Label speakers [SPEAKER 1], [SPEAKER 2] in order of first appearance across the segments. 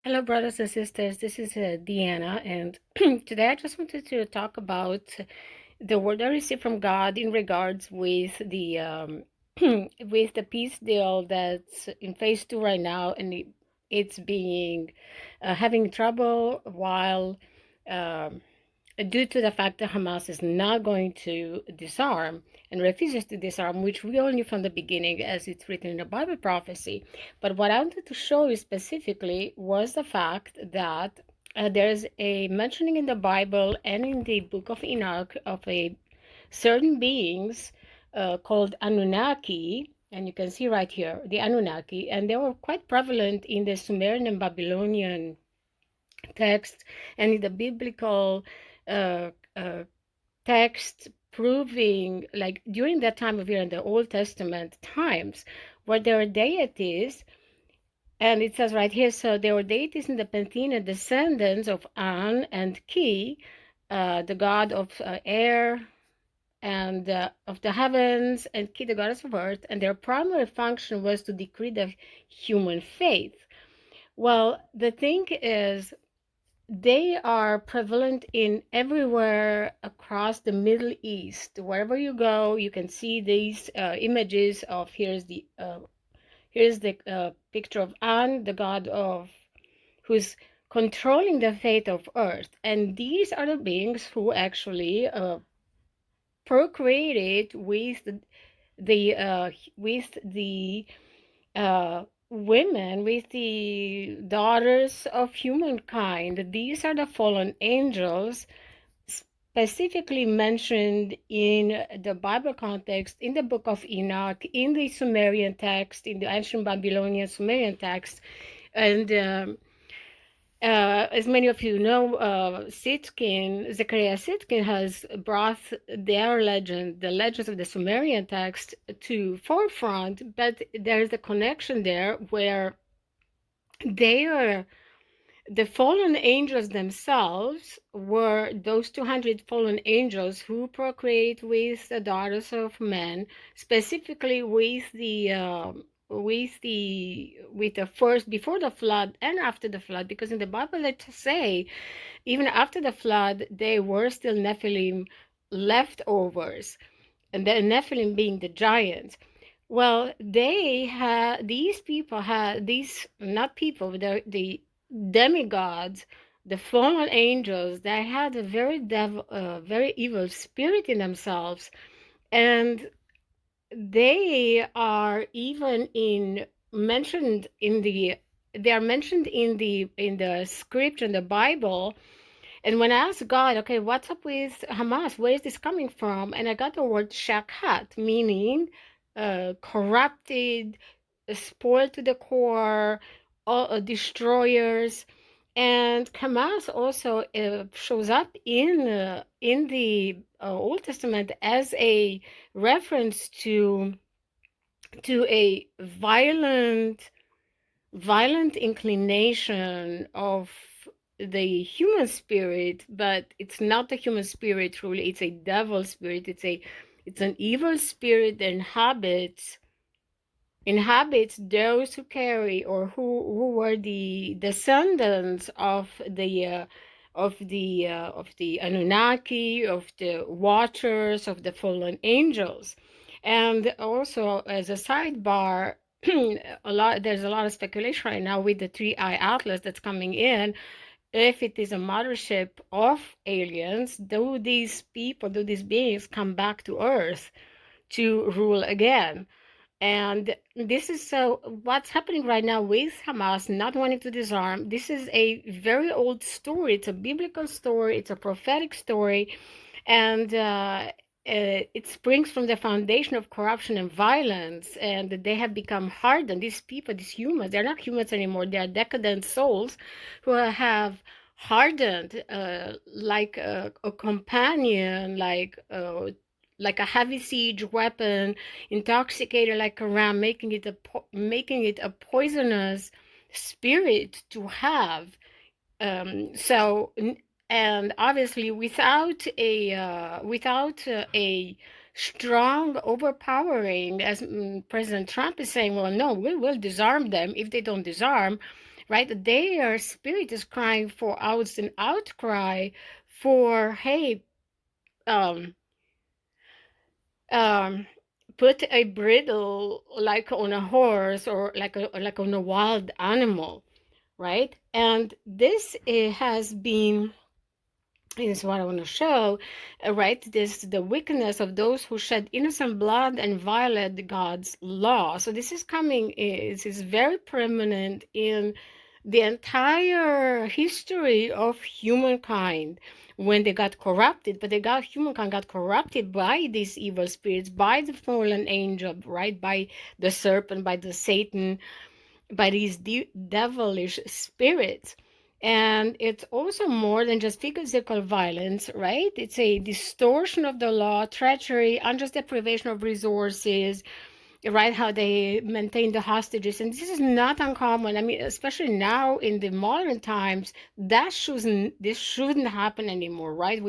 [SPEAKER 1] Hello, brothers and sisters. This is Deanna, and today I just wanted to talk about the word I received from God in regards with the with the peace deal that's in phase two right now, and it's being having trouble while um due to the fact that Hamas is not going to disarm and refuses to disarm, which we all knew from the beginning as it's written in the Bible prophecy. But what I wanted to show you specifically was the fact that there's a mentioning in the Bible and in the book of Enoch of a certain beings called Anunnaki, and you can see right here the Anunnaki, and they were quite prevalent in the Sumerian and Babylonian text and in the biblical uh, uh, text proving like during that time of year in the Old Testament times where there are deities, and it says right here, so there were deities in the pantheon, descendants of An and Ki, the god of air and of the heavens, and Ki, the goddess of earth, and their primary function was to decree the human faith. Well, the thing is, they are prevalent in everywhere across the Middle East. Wherever you go, you can see these images of here's the picture of An, the god of who's controlling the fate of Earth, and these are the beings who actually procreated with the women, with the daughters of humankind. These are the fallen angels specifically mentioned in the Bible context, in the book of Enoch, in the Sumerian text, in the ancient Babylonian Sumerian text. And as many of you know, Zechariah Sitkin has brought their legend, the legends of the Sumerian text, to forefront, but there is a connection there where they are the fallen angels themselves were those 200 fallen angels who procreate with the daughters of men, specifically with the first before the flood and after the flood, because in the Bible it say even after the flood they were still Nephilim leftovers, and the Nephilim being the giants. Well, they had these people had these not people, the demigods, the fallen angels. They had a very evil spirit in themselves, and they are even in mentioned in the they are mentioned in the script in the Bible. And when I asked God, okay, what's up with Hamas? Where is this coming from? And I got the word shakat, meaning corrupted, spoiled to the core, destroyers. And Hamas also shows up in the Old Testament as a reference to a violent inclination of the human spirit, but it's not the human spirit truly. It's a devil spirit. It's an evil spirit that inhabits those who carry or who were the descendants of the Anunnaki, of the watchers, of the fallen angels. And also, as a sidebar, there's a lot of speculation right now with the 3-eye atlas that's coming in. If it is a mothership of aliens, do these beings come back to Earth to rule again? And this is so what's happening right now with Hamas not wanting to disarm. This is a very old story. It's a biblical story. It's a prophetic story. And it springs from the foundation of corruption and violence. And they have become hardened. These people, these humans, they're not humans anymore. They are decadent souls who have hardened like a companion, like a heavy siege weapon, intoxicated like a ram, making it a poisonous spirit to have. So, and obviously, without a strong overpowering, as President Trump is saying, well, no, we will disarm them. If they don't disarm, right? Their spirit is crying for out an outcry for, hey, um, um, put a bridle like on a horse or like on a wild animal, right? And this has been is what I want to show, right? This the wickedness of those who shed innocent blood and violate God's law. So this is coming, is very prominent in the entire history of humankind when they got corrupted, but humankind got corrupted by these evil spirits, by the fallen angel, right? By the serpent, by the Satan, by these devilish spirits. And it's also more than just physical violence, right? It's a distortion of the law, treachery, unjust deprivation of resources, right? How they maintain the hostages. And this is not uncommon. I mean, especially now in the modern times, this shouldn't happen anymore, right?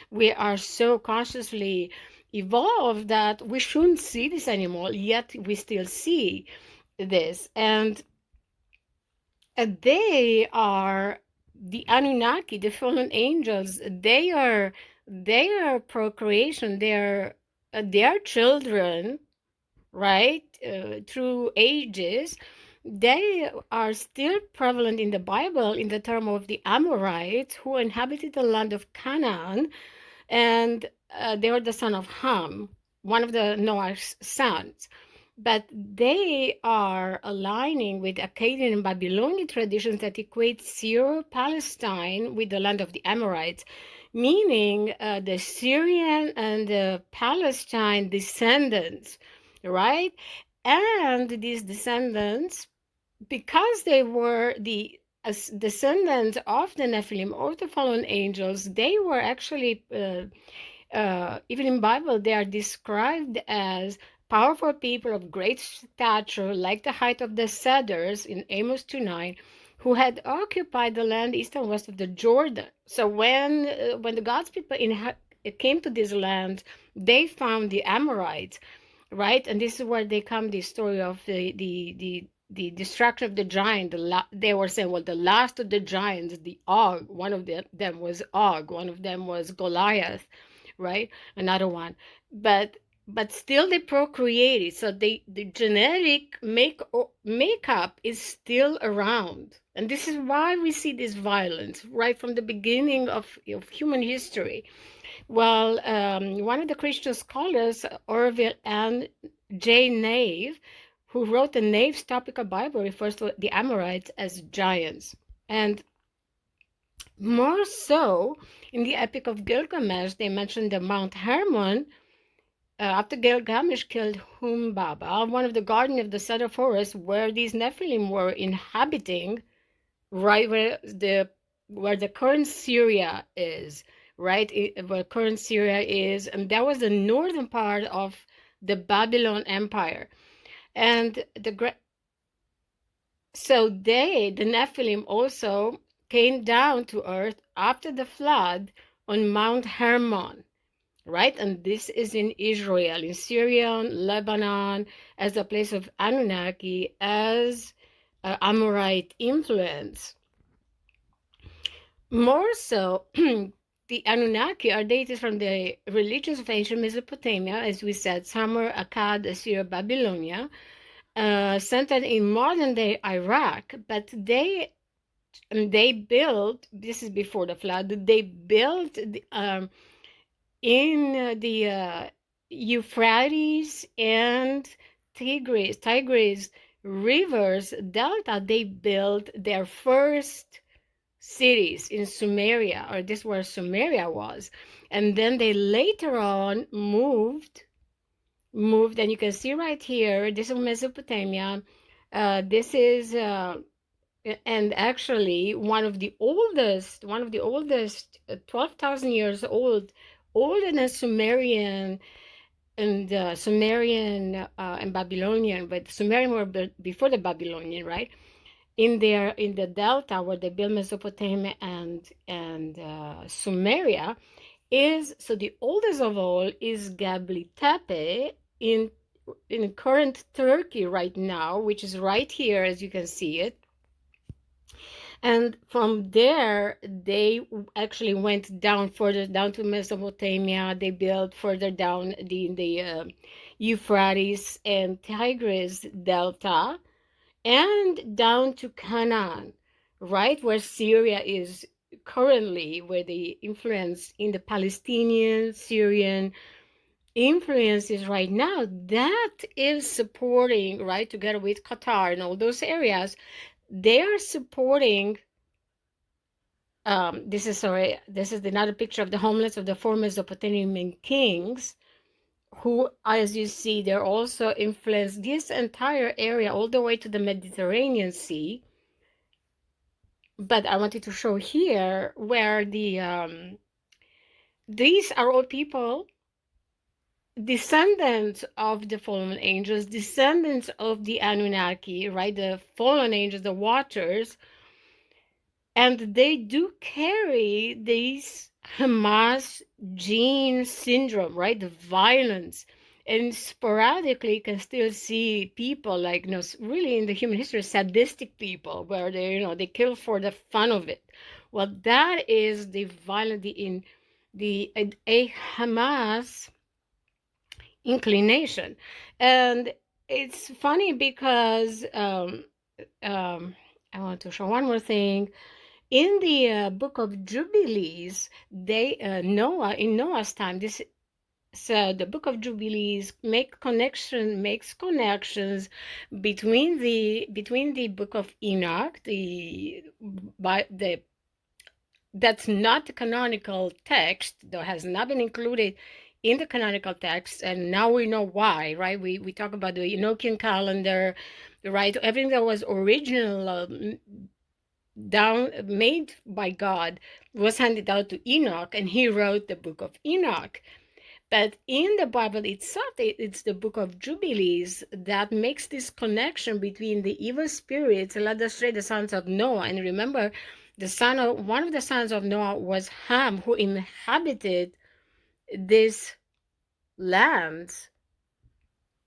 [SPEAKER 1] We are so consciously evolved that we shouldn't see this anymore, yet we still see this. And they are the Anunnaki, the fallen angels. They are procreation. They are children, right? Through ages, they are still prevalent in the Bible in the term of the Amorites who inhabited the land of Canaan, and they were the son of Ham, one of the Noah's sons. But they are aligning with Akkadian and Babylonian traditions that equate Syro-Palestine with the land of the Amorites, meaning the Syrian and the Palestine descendants, right? And these descendants, because they were the as descendants of the Nephilim or the fallen angels, they were actually even in Bible, they are described as powerful people of great stature, like the height of the cedars in Amos 2:9, who had occupied the land east and west of the Jordan. So when the God's people came to this land, they found the Amorites, right? And this is where they come the story of the destruction of the giant. They were saying, well, the last of the giants, the Og, one of them was Og, one of them was Goliath, right? Another one, but still they procreated. So the genetic makeup is still around, and this is why we see this violence right from the beginning of human history. Well, one of the Christian scholars, Orville and J. Nave, who wrote the Nave's Topical Bible, refers to the Amorites as giants. And more so, in the Epic of Gilgamesh, they mention the Mount Hermon. After Gilgamesh killed Humbaba, one of the guardians of the cedar forest, where these Nephilim were inhabiting, right where the current Syria is, right? Where current Syria is, and that was the northern part of the Babylon Empire. And the Nephilim also came down to earth after the flood on Mount Hermon, right? And this is in Israel, in Syria, Lebanon, as a place of Anunnaki, as Amorite influence. More so, the Anunnaki are deities from the religions of ancient Mesopotamia, as we said, Sumer, Akkad, Assyria, Babylonia, centered in modern-day Iraq, but they built, this is before the flood, they built in the Euphrates and Tigris rivers delta, they built their first cities in Sumeria, or this where Sumeria was. And then they later on moved, and you can see right here, this is Mesopotamia. This is and actually one of the oldest 12,000 years old, older than Sumerian and Babylonian, but Sumerian were before the Babylonian, right? In the delta where they built Mesopotamia and Sumeria, is so the oldest of all is Gabli Tepe in current Turkey right now, which is right here as you can see it. And from there, they actually went down further down to Mesopotamia. They built further down the Euphrates and Tigris Delta, and down to Canaan, right where Syria is currently, where the influence in the Palestinian, Syrian influence is right now. That is supporting, right, together with Qatar and all those areas, they are supporting. This is sorry. This is another picture of the homeless of the four Mesopotamian kings, who, as you see, they're also influenced this entire area all the way to the Mediterranean Sea. But I wanted to show here where these are all people, descendants of the fallen angels, descendants of the Anunnaki, right? The fallen angels, the watchers, and they do carry this Hamas gene syndrome, right? The violence. And sporadically you can still see people like, really in the human history, sadistic people where they kill for the fun of it. Well, that is the violent, a Hamas inclination. And it's funny because I want to show one more thing. In the book of Jubilees, Noah, in Noah's time, this so the book of Jubilees makes connections between the book of Enoch, the that's not the canonical text, that has not been included in the canonical text, and now we know why, right? We talk about the Enochian calendar, right? Everything that was original, down made by God, was handed out to Enoch, and he wrote the book of Enoch. But in the Bible itself, it's the book of Jubilees that makes this connection between the evil spirits led astray the sons of Noah. And remember, one of the sons of Noah was Ham, who inhabited this lands,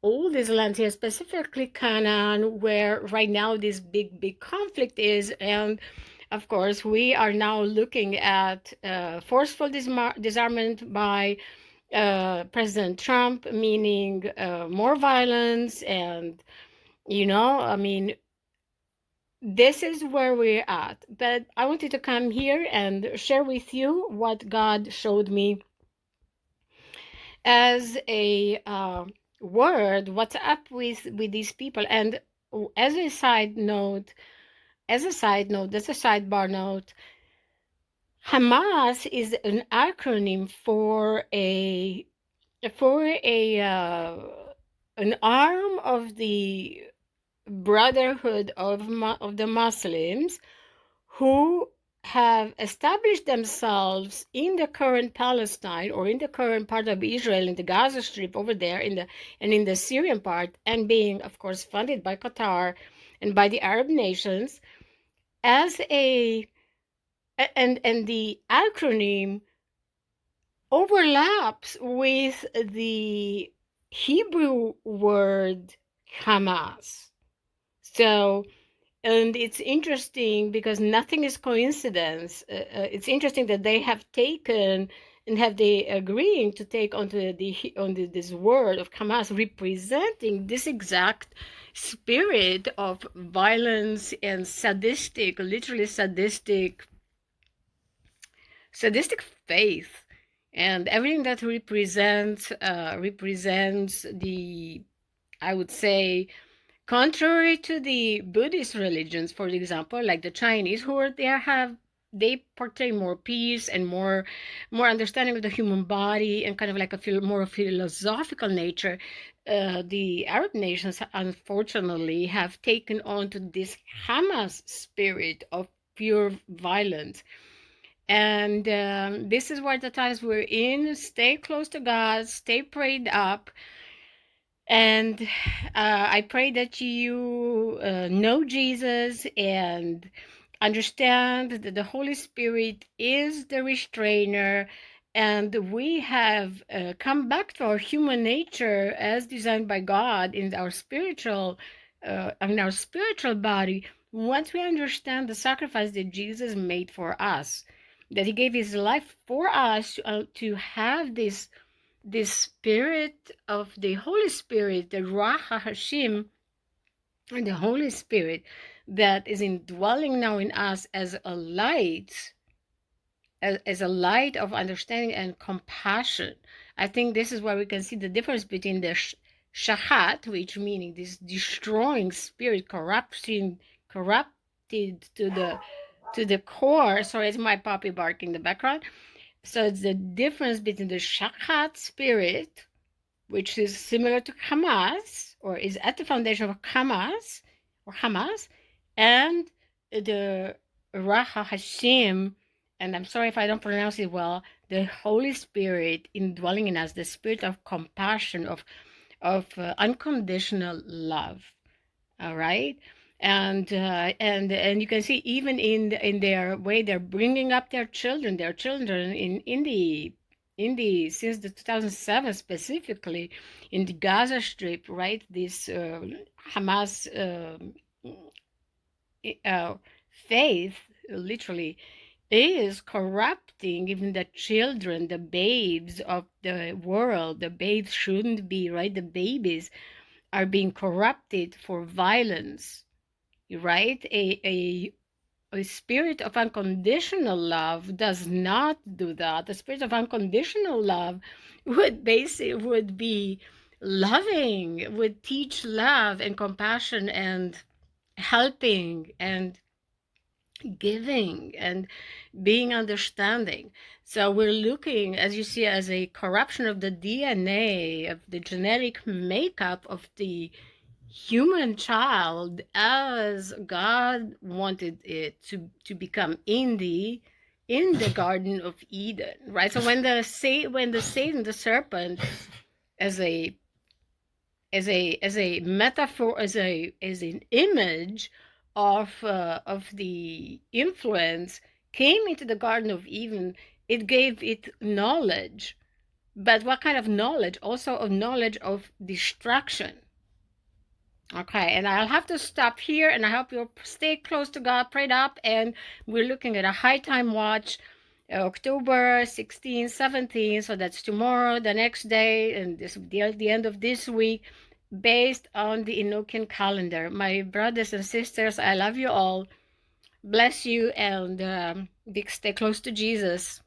[SPEAKER 1] all these lands here, specifically Canaan, where right now this big conflict is. And of course, we are now looking at forceful disarmament by President Trump, meaning more violence. And, I mean, this is where we're at. But I wanted to come here and share with you what God showed me as a word, what's up with these people. And as a side note, that's a sidebar note, Hamas is an acronym for an arm of the Brotherhood of the Muslims, who have established themselves in the current Palestine, or in the current part of Israel, in the Gaza Strip over there, in the Syrian part, and being, of course, funded by Qatar and by the Arab nations, as and the acronym overlaps with the Hebrew word Hamas. So, and it's interesting because nothing is coincidence. It's interesting that they have taken and have they agreeing to take onto this word of Hamas, representing this exact spirit of violence and sadistic, literally sadistic faith, and everything that represents the, I would say, contrary to the Buddhist religions, for example, like the Chinese, they portray more peace and more understanding of the human body, and kind of like more philosophical nature. The Arab nations, unfortunately, have taken on to this Hamas spirit of pure violence. And this is what the times we're in. Stay close to God, stay prayed up. And I pray that you know Jesus and understand that the Holy Spirit is the restrainer. And we have come back to our human nature as designed by God in our spiritual body, once we understand the sacrifice that Jesus made for us, that he gave his life for us to have this spirit of the Holy Spirit, the Ruach HaShem, and the Holy Spirit that is indwelling now in us as a light, as a light of understanding and compassion. I think this is where we can see the difference between the shahat, which meaning this destroying spirit, corrupted to the core. Sorry, it's my puppy barking in the background. So it's the difference between the shahat spirit, which is similar to Hamas, or is at the foundation of Hamas, and the Raha Hashem, and I'm sorry if I don't pronounce it well, the Holy Spirit indwelling in us, the spirit of compassion, of unconditional love. All right. And you can see even in their way they're bringing up their children in the since the 2007 specifically in the Gaza Strip, right? This Hamas uh, faith literally is corrupting even the children, the babes of the world. The babes shouldn't be, right? The babies are being corrupted for violence, right? A spirit of unconditional love does not do that. The spirit of unconditional love would be loving, would teach love and compassion and helping and giving and being understanding. So we're looking, as you see, as a corruption of the DNA, of the genetic makeup of the human child as God wanted it to become in the Garden of Eden, right? So when the Satan, the serpent, as a metaphor, as an image of the influence, came into the Garden of Eden, it gave it knowledge. But what kind of knowledge? Also a knowledge of destruction. Okay, and I'll have to stop here, and I hope you'll stay close to God, prayed up, and we're looking at a high time watch, October 16, 17, so that's tomorrow, the next day, and this the end of this week, based on the Enochian calendar. My brothers and sisters, I love you all. Bless you, and stay close to Jesus.